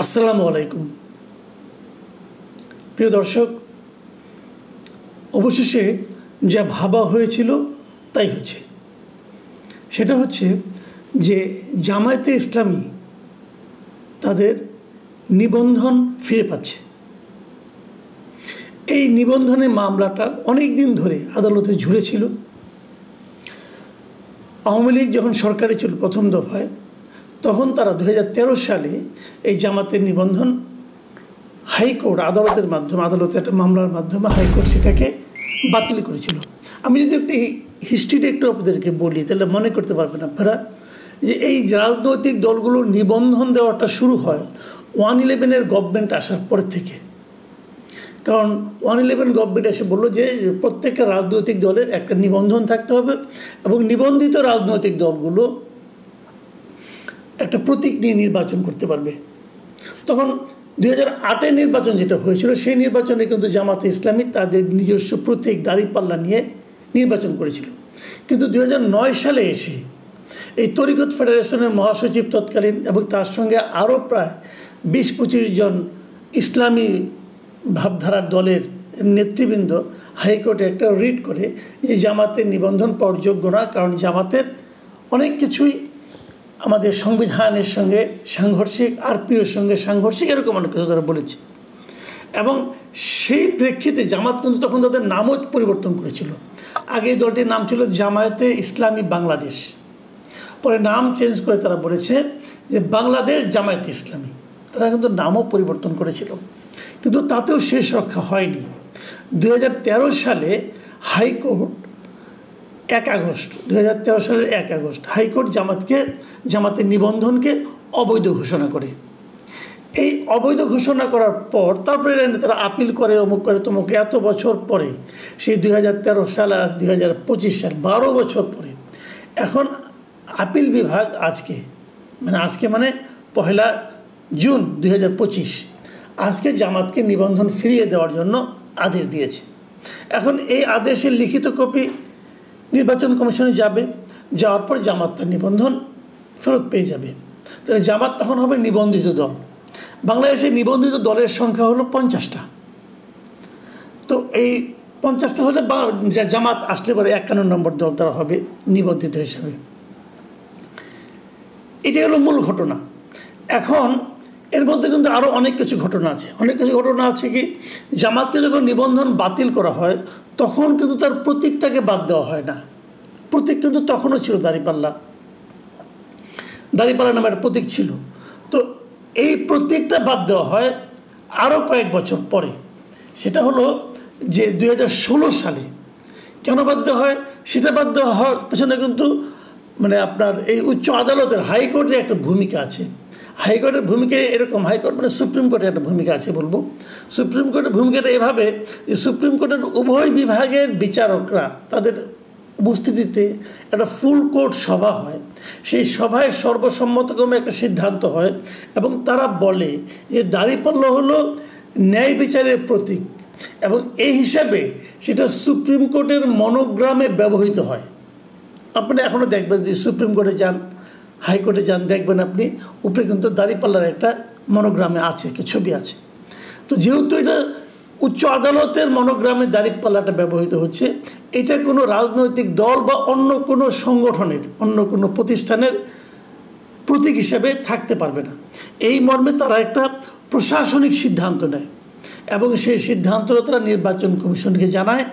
আসসালামু আলাইকুম প্রিয় দর্শক, অবশেষে যা ভাবা হয়েছিল তাই হচ্ছে। সেটা হচ্ছে যে জামায়াতে ইসলামী তাদের নিবন্ধন ফিরে পাচ্ছে। এই নিবন্ধনের মামলাটা অনেক দিন ধরে আদালতে ঝুলেছিল। আওয়ামী লীগ যখন সরকারে ছিল প্রথম দফায়, তখন তারা 2013 সালে এই জামাতের নিবন্ধন হাইকোর্ট আদালতের মাধ্যমে, আদালতে একটা মামলার মাধ্যমে হাইকোর্ট সেটাকে বাতিল করেছিল। আমি যদি একটি হিস্ট্রিটা একটু আপনাদেরকে বলি, তাহলে মনে করতে পারবেন আপনারা যে এই রাজনৈতিক দলগুলোর নিবন্ধন দেওয়াটা শুরু হয় 111-এর গভর্নমেন্ট আসার পরের থেকে। কারণ 111 গভর্নমেন্ট এসে বললো যে প্রত্যেকটা রাজনৈতিক দলের একটা নিবন্ধন থাকতে হবে এবং নিবন্ধিত রাজনৈতিক দলগুলো একটা প্রতীক নিয়ে নির্বাচন করতে পারবে। তখন 2008-এর নির্বাচন যেটা হয়েছিল, সেই নির্বাচনে কিন্তু জামাতে ইসলামী তাদের নিজস্ব প্রতীক দাঁড়িপাল্লা নিয়ে নির্বাচন করেছিল। কিন্তু 2009 সালে এসে এই তরিকত ফেডারেশনের মহাসচিব তৎকালীন এবং তার সঙ্গে আরও প্রায় 20-25 জন ইসলামী ভাবধারার দলের নেতৃবৃন্দ হাইকোর্টে একটা রিট করে যে জামাতের নিবন্ধন পাওয়ার যোগ্য না, কারণ জামাতের অনেক কিছুই আমাদের সংবিধানের সঙ্গে সাংঘর্ষিক, আরপিওর সঙ্গে সাংঘর্ষিক, এরকম অনেক কিছু তারা বলেছে। এবং সেই প্রেক্ষিতে জামাত কিন্তু তখন তাদের নামও পরিবর্তন করেছিল। আগে এই দলটির নাম ছিল জামায়াতে ইসলামী বাংলাদেশ, পরে নাম চেঞ্জ করে তারা বলেছে যে বাংলাদেশ জামায়াতে ইসলামী। তারা কিন্তু নামও পরিবর্তন করেছিল, কিন্তু তাতেও শেষ রক্ষা হয়নি। 2013 সালে হাইকোর্ট 1 আগস্ট 2013 সালের 1 আগস্ট হাইকোর্ট জামাতের নিবন্ধনকে অবৈধ ঘোষণা করে। এই অবৈধ ঘোষণা করার পর তারপরে তারা আপিল করে, অমুক করে তমুক, এত বছর পরে, সেই 2013 সাল আর 2025 সাল, 12 বছর পরে এখন আপিল বিভাগ আজকে মানে 1 জুন 2025 আজকে জামাতকে নিবন্ধন ফিরিয়ে দেওয়ার জন্য আদেশ দিয়েছে। এখন এই আদেশের লিখিত কপি নির্বাচন কমিশনে যাবে, যাওয়ার পর জামাত তার নিবন্ধন ফেরত পেয়ে যাবে। তাহলে জামাত তখন হবে নিবন্ধিত দল। বাংলাদেশে নিবন্ধিত দলের সংখ্যা হলো 50টা। তো এই 50টা হলে জামাত আসলে পরে 51 নম্বর দল তারা হবে নিবন্ধিত হিসাবে। এটাই হলো মূল ঘটনা। এখন এর মধ্যে কিন্তু আরও অনেক কিছু ঘটনা আছে। কি, জামাতকে যখন নিবন্ধন বাতিল করা হয় তখন কিন্তু তার প্রতীকটাকে বাদ দেওয়া হয় না। প্রতীক কিন্তু তখনও ছিল দাঁড়িপাল্লা নামে একটা প্রতীক ছিল। তো এই প্রতীকটা বাদ দেওয়া হয় আরও কয়েক বছর পরে। সেটা হলো যে 2016 সালে। কেন বাদ দেওয়া হয়? সেটা বাদ দেওয়া হওয়ার পেছনে কিন্তু আপনার এই উচ্চ আদালতের, হাইকোর্টের একটা ভূমিকা আছে। হাইকোর্টের ভূমিকা এরকম, হাইকোর্ট সুপ্রিম কোর্টের একটা ভূমিকা আছে বলবো। সুপ্রিম কোর্টের ভূমিকাটা এভাবে যে সুপ্রিম কোর্টের উভয় বিভাগের বিচারকরা তাদের উপস্থিতিতে একটা ফুল কোর্ট সভা হয়। সেই সভায় সর্বসম্মতক্রমে একটা সিদ্ধান্ত হয় এবং তারা বলে যে দাঁড়িপাল্লা হলো ন্যায় বিচারের প্রতীক এবং এই হিসাবে সেটা সুপ্রিম কোর্টের মনোগ্রামে ব্যবহৃত হয়। আপনি এখনও দেখবেন যে সুপ্রিম কোর্টে যান, হাইকোর্টে যান, দেখবেন আপনি উপরে কিন্তু দাঁড়িপাল্লার একটা মনোগ্রামে আছে, একটা ছবি আছে। তো যেহেতু এটা উচ্চ আদালতের মনোগ্রামে দাঁড়িপাল্লাটা ব্যবহৃত হচ্ছে, এটা কোনো রাজনৈতিক দল বা অন্য কোনো সংগঠনের, অন্য কোনো প্রতিষ্ঠানের প্রতীক হিসেবে থাকতে পারবে না। এই মর্মে তারা একটা প্রশাসনিক সিদ্ধান্ত নেয় এবং সেই সিদ্ধান্তটা তারা নির্বাচন কমিশনকে জানায়।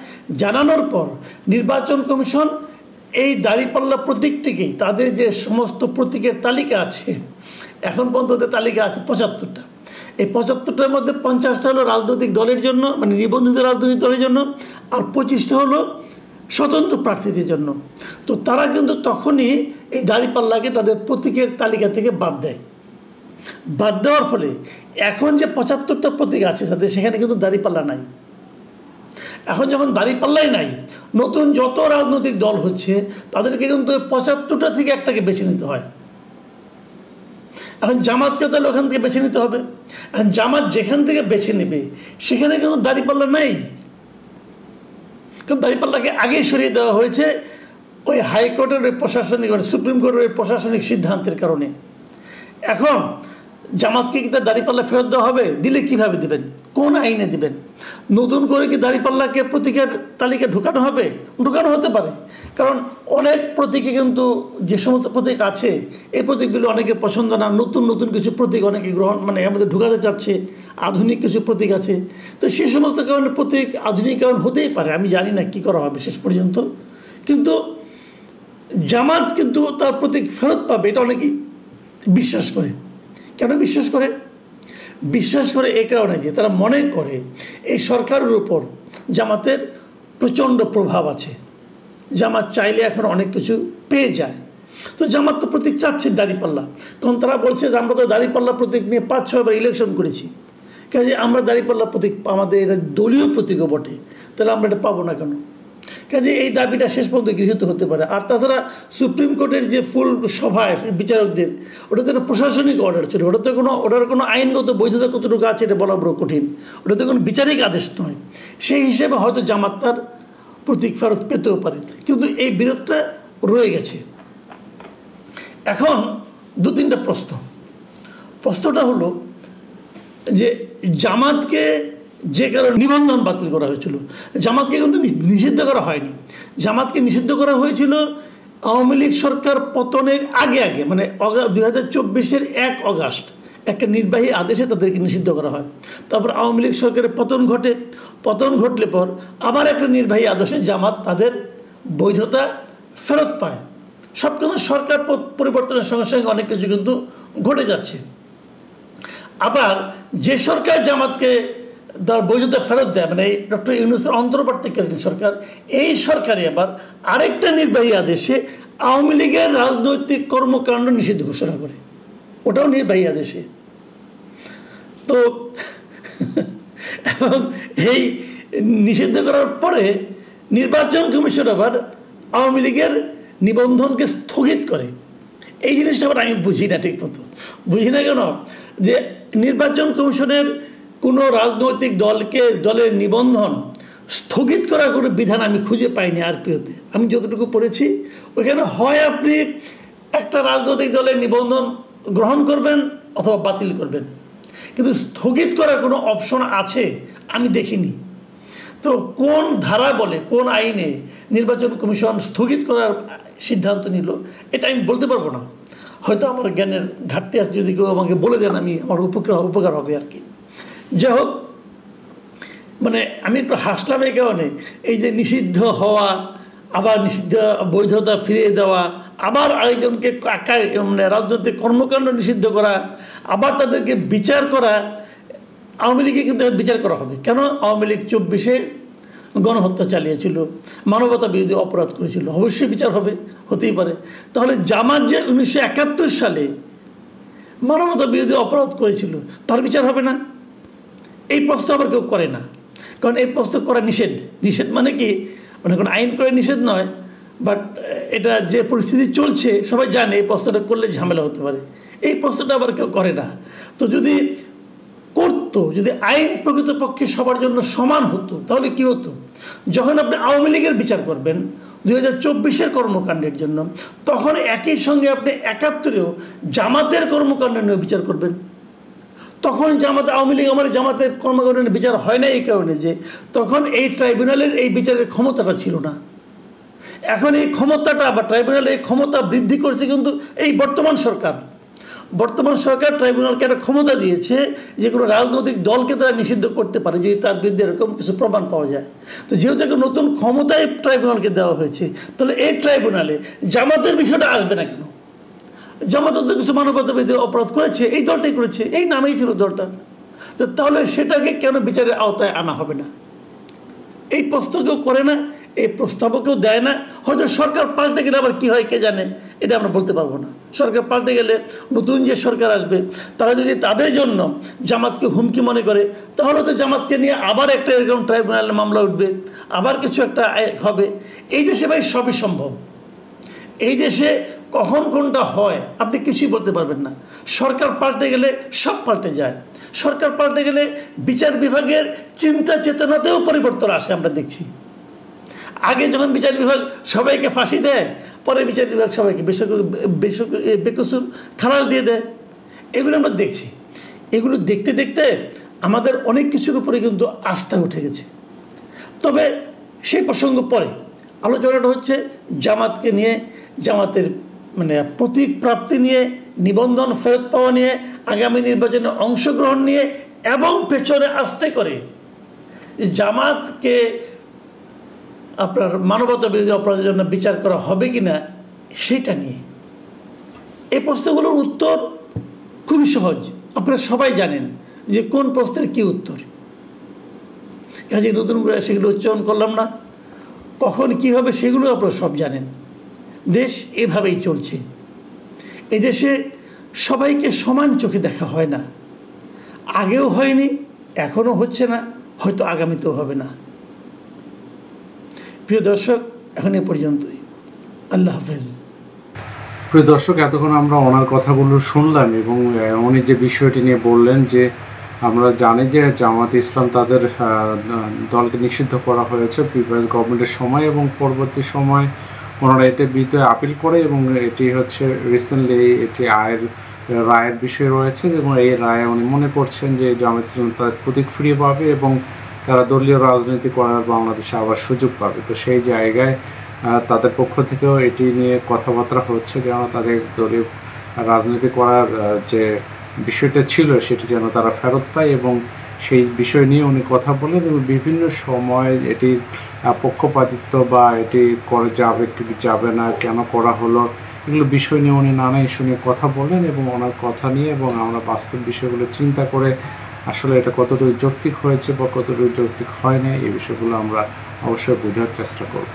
জানানোর পর নির্বাচন কমিশন এই দাঁড়িপাল্লা প্রতীকটিকেই, তাদের যে সমস্ত প্রতীকের তালিকা আছে, এখন পর্যন্ত তালিকা আছে 75টা। এই 75টার মধ্যে 50টা হলো রাজনৈতিক দলের জন্য, নিবন্ধিত রাজনৈতিক দলের জন্য, আর 25টা হলো স্বতন্ত্র প্রার্থীদের জন্য। তো তারা কিন্তু তখনই এই দাঁড়িপাল্লাকে তাদের প্রতীকের তালিকা থেকে বাদ দেয়। বাদ দেওয়ার ফলে এখন যে 75টা প্রতীক আছে তাদের, সেখানে কিন্তু দাঁড়িপাল্লা নাই। এখন যখন দাঁড়িপাল্লাই নাই, নতুন যত রাজনৈতিক দল হচ্ছে তাদেরকে কিন্তু 75টা থেকে একটাকে বেছে নিতে হয়। এখন জামাতকে তাহলে ওখান থেকে বেছে নিতে হবে। এখন জামাত যেখান থেকে বেছে নেবে সেখানে কিন্তু দাঁড়িপাল্লা নেই, কারণ দাঁড়িপাল্লাকে আগেই সরিয়ে দেওয়া হয়েছে ওই হাইকোর্টের ওই প্রশাসনিক, সুপ্রিম কোর্টের ওই প্রশাসনিক সিদ্ধান্তের কারণে। এখন জামাতকে কি তার দাঁড়িপাল্লা ফেরত দেওয়া হবে? দিলে কিভাবে দিবেন, কোন আইনে দিবেন? নতুন করে কি দাঁড়িপাল্লাকে প্রতীকের তালিকা ঢুকানো হবে? ঢুকানো হতে পারে, কারণ অনেক প্রতীকে কিন্তু যে সমস্ত প্রতীক আছে এই প্রতীকগুলো অনেকের পছন্দ না। নতুন নতুন কিছু প্রতীক অনেকে গ্রহণ মানে এর মধ্যে ঢুকাতে চাচ্ছে, আধুনিক কিছু প্রতীক আছে। তো সে সমস্ত কারণে প্রতীক আধুনিকরণ হতেই পারে, আমি জানি না কী করা হবে শেষ পর্যন্ত। কিন্তু জামাত কিন্তু তার প্রতীক ফেরত পাবে এটা অনেকেই বিশ্বাস করে। কেন বিশ্বাস করে? বিশ্বাস করে এই কারণে যে তারা মনে করে এই সরকারের উপর জামাতের প্রচণ্ড প্রভাব আছে। জামাত চাইলে এখন অনেক কিছু পেয়ে যায়। তো জামাত তো প্রতীক চাচ্ছে দাঁড়িপাল্লা, কারণ তারা বলছে যে আমরা তো দাঁড়িপাল্লা প্রতীক নিয়ে 5-6 বার ইলেকশন করেছি, কাজে আমরা দাঁড়িপাল্লা প্রতীক আমাদের এটা দলীয় প্রতীকও বটে, তাহলে আমরা এটা পাবো না কেন? কাজে এই দাবিটা শেষ পর্যন্ত গৃহীত হতে পারে। আর তাছাড়া সুপ্রিম কোর্টের যে ফুল সভায় বিচারকদের, ওটা তো একটা প্রশাসনিক অর্ডার ছিল, ওটার কোনো আইনগত বৈধতা কতটুকু আছে এটা বলা বড় কঠিন, ওটা তো কোনো বিচারিক আদেশ নয়। সেই হিসেবে হয়তো জামাত তার প্রতীক ফেরত পেতেও পারে, কিন্তু এই বিরোধটা রয়ে গেছে। এখন 2-3টা প্রশ্নটা হলো যে জামাতকে যে কারণে নিবন্ধন বাতিল করা হয়েছিল, জামাতকে কিন্তু নিষিদ্ধ করা হয়নি। জামাতকে নিষিদ্ধ করা হয়েছিল আওয়ামী লীগ সরকার পতনের আগে মানে 2024-এর 1 অগাস্ট একটা নির্বাহী আদেশে তাদেরকে নিষিদ্ধ করা হয়। তারপর আওয়ামী লীগ সরকারের পতন ঘটে, পতন ঘটলে পর আবার একটা নির্বাহী আদেশে জামাত তাদের বৈধতা ফেরত পায়। সব কিন্তু সরকার পরিবর্তনের সঙ্গে সঙ্গে অনেক কিছু কিন্তু ঘটে যাচ্ছে। আবার যে সরকার জামাতকে তার বৈধতা ফেরত দেয় মানে ডক্টর ইউনূসের অন্তর্বর্তীকালীন সরকার, এই সরকারই আবার আরেকটা নির্বাহী আদেশে আওয়ামী লীগের রাজনৈতিক কর্মকাণ্ড নিষিদ্ধ ঘোষণা করে, ওটাও নির্বাহী আদেশে। তো এবং এই নিষিদ্ধ করার পরে নির্বাচন কমিশন আবার আওয়ামী লীগের নিবন্ধনকে স্থগিত করে। এই জিনিসটা আবার আমি বুঝি না, ঠিক মতো বুঝি না। কেন যে নির্বাচন কমিশনের কোনো রাজনৈতিক দলের নিবন্ধন স্থগিত করার কোনো বিধান আমি খুঁজে পাইনি আরপিওতে। আমি যতটুকু পড়েছি ওইখানে হয় আপনি একটা রাজনৈতিক দলের নিবন্ধন গ্রহণ করবেন অথবা বাতিল করবেন, কিন্তু স্থগিত করার কোনো অপশন আছে আমি দেখিনি। তো কোন ধারা বলে, কোন আইনে নির্বাচন কমিশন স্থগিত করার সিদ্ধান্ত নিল এটা আমি বলতে পারবো না। হয়তো আমার জ্ঞানের ঘাটতি আছে, যদি কেউ আমাকে বলে দেন আমি আমার উপকার হবে আর কি। যাই হোক, মানে আমি একটু হাসলাম এই কারণে, এই যে নিষিদ্ধ হওয়া, আবার নিষিদ্ধ বৈধতা ফিরিয়ে দেওয়া, আবার আরেকজনকে মানে রাজনৈতিক কর্মকাণ্ড নিষিদ্ধ করা, আবার তাদেরকে বিচার করা। আওয়ামী লীগে কিন্তু বিচার করা হবে কেন? আওয়ামী লীগ 24-এ গণহত্যা চালিয়েছিল, মানবতা বিরোধী অপরাধ করেছিল, অবশ্যই বিচার হবে, হতেই পারে। তাহলে জামাত যে 1971 সালে মানবতা বিরোধী অপরাধ করেছিল তার বিচার হবে না? এই প্রশ্ন আবার কেউ করে না, কারণ এই প্রশ্ন করা নিষেধ। নিষেধ মানে কি, মানে কোনো আইন করে নিষেধ নয়, বাট এটা যে পরিস্থিতি চলছে সবাই জানে এই প্রশ্নটা করলে ঝামেলা হতে পারে, এই প্রশ্নটা আবার কেউ করে না। তো যদি করতো, যদি আইন প্রকৃতপক্ষে সবার জন্য সমান হতো তাহলে কি হতো? যখন আপনি আওয়ামী লীগের বিচার করবেন 2024-এর কর্মকাণ্ডের জন্য, তখন একই সঙ্গে আপনি 71-এও জামাতের কর্মকাণ্ড নিয়ে বিচার করবেন। তখন আওয়ামী লীগ জামাতের কর্মকাণ্ডের বিচার হয় না এই কারণে যে তখন এই ট্রাইব্যুনালের এই বিচারের ক্ষমতাটা ছিল না। এখন এই ক্ষমতাটা বা ট্রাইব্যুনালের এই ক্ষমতা বৃদ্ধি করছে কিন্তু এই বর্তমান সরকার ট্রাইব্যুনালকে একটা ক্ষমতা দিয়েছে যে কোনো রাজনৈতিক দলকে তারা নিষিদ্ধ করতে পারে যদি তার বিরুদ্ধে এরকম কিছু প্রমাণ পাওয়া যায়। তো যেহেতু একটা নতুন ক্ষমতায় ট্রাইব্যুনালকে দেওয়া হয়েছে, তাহলে এই ট্রাইব্যুনালে জামাতের বিষয়টা আসবে না কেন? জামাতের তো কিছু মানবতা বিরোধী অপরাধ করেছে, এই দলটাই করেছে, এই নামেই ছিল দলটার, তো তাহলে সেটাকে কেন বিচারের আওতায় আনা হবে না? এই প্রশ্ন কেউ করে না, এই প্রস্তাবও কেউ দেয় না। হয়তো সরকার পাল্টে গেলে আবার কী হয় কে জানে, এটা আমরা বলতে পারবো না। সরকার পাল্টে গেলে নতুন যে সরকার আসবে তারা যদি তাদের জন্য জামাতকে হুমকি মনে করে, তাহলে তো জামাতকে নিয়ে আবার একটা এরকম ট্রাইব্যুনালে মামলা উঠবে, আবার কিছু একটা হবে। এই দেশে ভাই সবই সম্ভব, এই দেশে কখন কোনটা হয় আপনি কিছুই বলতে পারবেন না। সরকার পাল্টে গেলে সব পাল্টে যায়, সরকার পাল্টে গেলে বিচার বিভাগের চিন্তা চেতনাতেও পরিবর্তন আসে। আমরা দেখছি আগে যখন বিচার বিভাগ সবাইকে ফাঁসি দেয়, পরে বিচার বিভাগ সবাইকে বেকসুর খালাস দিয়ে দেয়, এগুলো আমরা দেখছি। এগুলো দেখতে দেখতে আমাদের অনেক কিছুর উপরে কিন্তু আস্থা উঠে গেছে। তবে সেই প্রসঙ্গ পরে, আলোচনাটা হচ্ছে জামাতকে নিয়ে, জামাতের মানে প্রতীক প্রাপ্তি নিয়ে, নিবন্ধন ফেরত পাওয়া নিয়ে, আগামী নির্বাচনে অংশগ্রহণ নিয়ে, এবং পেছনে আসতে করে জামাতকে আপনার মানবতা বিরোধী অপরাধের জন্য বিচার করা হবে কি না সেটা নিয়ে। এই প্রশ্নগুলোর উত্তর খুবই সহজ, আপনারা সবাই জানেন যে কোন প্রশ্নের কী উত্তর। কাজে নতুন করে সেগুলো উচ্চারণ করলাম না। কখন কী হবে সেগুলো আপনারা সব জানেন। দেশ এভাবেই চলছে। এদেশে সবাইকে সমান চোখে দেখা হয় না, আগেও হয়নি, এখনও হচ্ছে না, হয়তো আগামীতেও হবে না। প্রিয় দর্শক, এখন এ পর্যন্তই। আল্লাহ হাফেজ। প্রিয় দর্শক, এতক্ষণ আমরা ওনার কথাগুলো শুনলাম এবং উনি যে বিষয়টি নিয়ে বললেন যে আমরা জানি যে জামাত ইসলাম তাদের দলকে নিষিদ্ধ করা হয়েছে পিপলস গভর্নমেন্টের সময়, এবং পরবর্তী সময় ওনারা এটি বিরুদ্ধে আপিল করে, এবং এটি হচ্ছে রিসেন্টলি এটি রায়ের বিষয় রয়েছে, এবং এই রায়ে উনি মনে করছেন যে জামাত ইসলাম তাদের প্রতীক ফিরিয়ে পাবে এবং তারা দলীয় রাজনীতি করার বাংলাদেশে আবার সুযোগ পাবে। তো সেই জায়গায় তাদের পক্ষ থেকেও এটি নিয়ে কথাবার্তা হচ্ছে যেন তাদের দলীয় রাজনীতি করার যে বিষয়টা ছিল সেটি যেন তারা ফেরত পায়, এবং সেই বিষয় নিয়ে উনি কথা বলেন। এবং বিভিন্ন সময় এটি পক্ষপাতিত্ব বা এটি করে যাবে কি যাবে না, কেন করা হলো, এগুলো বিষয় নিয়ে উনি নানা ইস্যু নিয়ে কথা বলেন, এবং ওনার কথা নিয়ে এবং আমরা বাস্তব বিষয়গুলো চিন্তা করে আসলে এটা কতটুকু যৌক্তিক হয়েছে বা কতটুকু যৌক্তিক হয় না, এই বিষয়গুলো আমরা অবশ্যই বোঝার চেষ্টা করব।